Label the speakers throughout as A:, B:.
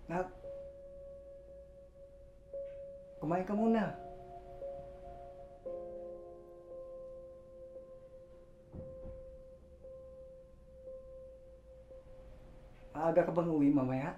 A: Nak, kumain ka muna. Maaga ka bang uwi mamaya?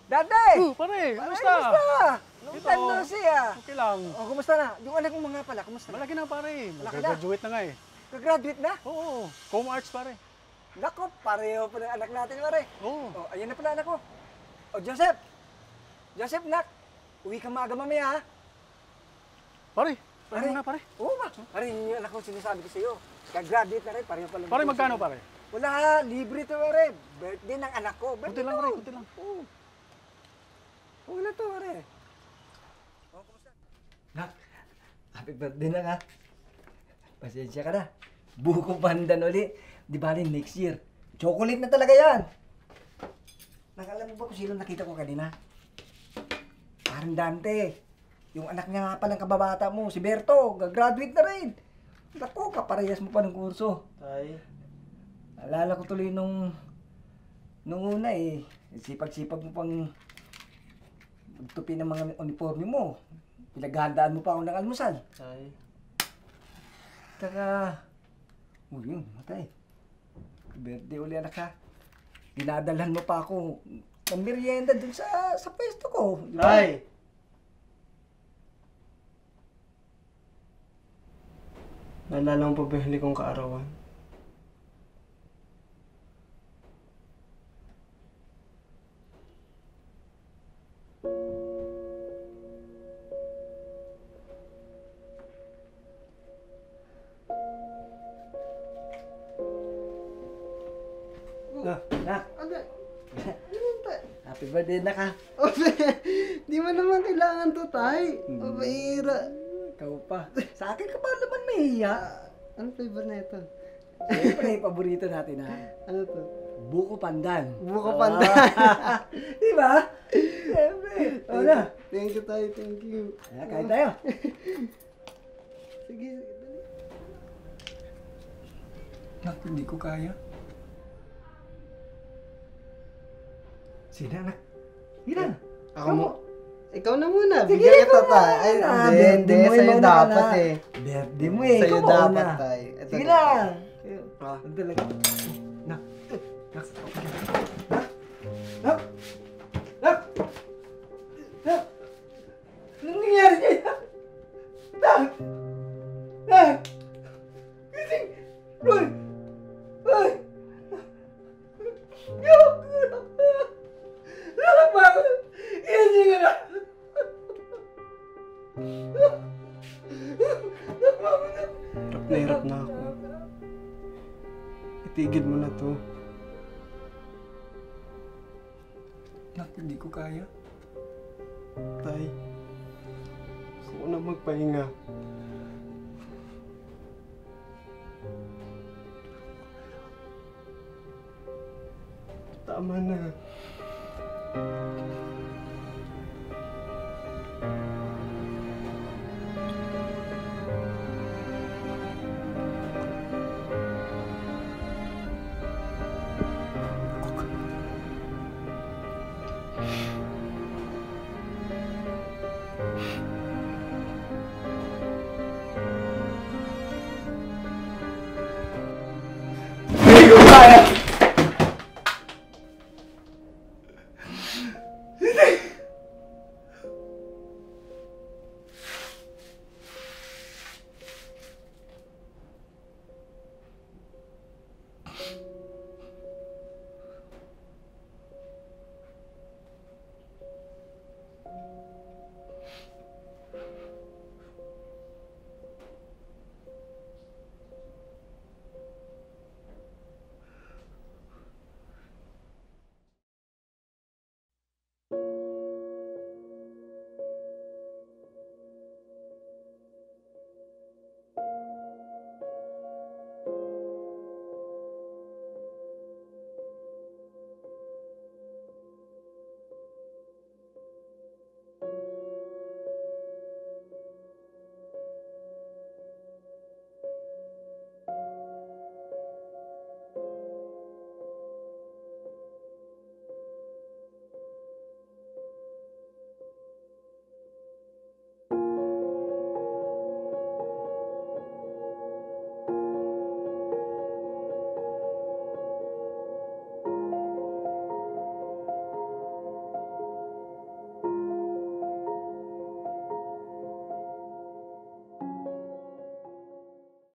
A: Dati!
B: Pare, kumusta?
A: Long time no see ah.
B: Okay lang.
A: Oh, kumusta na? Yung anak mo mga pala, kumusta na?
B: Malaki na pare.
A: Malaki na?
B: Mag-graduate na nga eh.
A: Nag-graduate na?
B: Oo, Com Arts pare.
A: Nako, pareho pa ng anak natin, pare.
B: Oo.
A: Oh, ayan na pala anak ko. Oh, Joseph! Joseph, nak! Uwi ka maaga mamaya, ha?
B: Pare,
A: Pare.
B: ano na pare?
A: Oo ba? Pare, yun yung anak ko sinasabi ko sa'yo. Nag-graduate na rin, pareho pala.
B: Pare, magkano pare?
A: Wala, libre to, pare. Birthday ng anak ko.
B: Kunti lang pare, kunti lang.
A: Oo. Oo na to, pare. Oh, kumusta? Nak, happy birthday na ka. Pasensya ka na. Buko pandan uli. Di bali next year. Chocolate na talaga yan. Nakalam mo ba kung sino nakita ko kanina? Parang Dante. Yung anak niya nga pa ng kababata mo, si Berto. Gagraduate na rin. Naku, kaparehas mo pa ng kurso.
C: Tay,
A: Alala ko tuloy nung una eh. Sipag-sipag mo pang magtupi ng mga uniforme mo. Pinaghandaan mo pa ako ng almusal.
C: tay.
A: Taka, yun, matay. Birthday uli anak ha. Dinadalhan mo pa ako ng merienda dun sa pwesto ko. Di ba?
C: Tay! Naalala mo pa ba yung huli kong kaarawan?
A: Nak,
C: Ano?
A: happy birthday na ka.
C: Di mo naman kailangan to, tay. Mabahira.
A: Ikaw pa. Sa akin ka pa naman mahiya.
C: Ano flavor na ito?
A: Siyempre, yung paborito natin ha.
C: Ano to?
A: Buko pandan.
C: Buko pandan.
A: Di ba? Siyempre. O na.
C: Thank you, tay. Thank you.
A: Kain tayo.
C: Sige, sige. Dali.
A: Nak, hindi ko kaya. Sige na, anak. Sige na.
C: Ako mo. Ikaw na muna.
A: Sige,
C: Bigyan kita,
A: ikaw na.
C: tay. Ay, hindi.
A: Birthday mo,
C: Sa'yo
A: ikaw na
C: dapat
A: na.
C: eh.
A: Birthday mo eh.
C: Sa'yo
A: Ikaw
C: dapat,
A: na.
C: tay. Ito
A: Sige
C: na.
A: na.
C: Ah.
A: Ang talaga. Nak. Nak. Nak. Nak. Nak. Nak. Anong nangyari sa'yo? Nak. Nak. Gising. Roy. Roy. Nak, bakit? Gising ka na.
C: Hirap na ako. Itigil mo na to.
A: Nak, hindi ko kaya.
C: Tay, gusto ko na magpahinga. Tama na.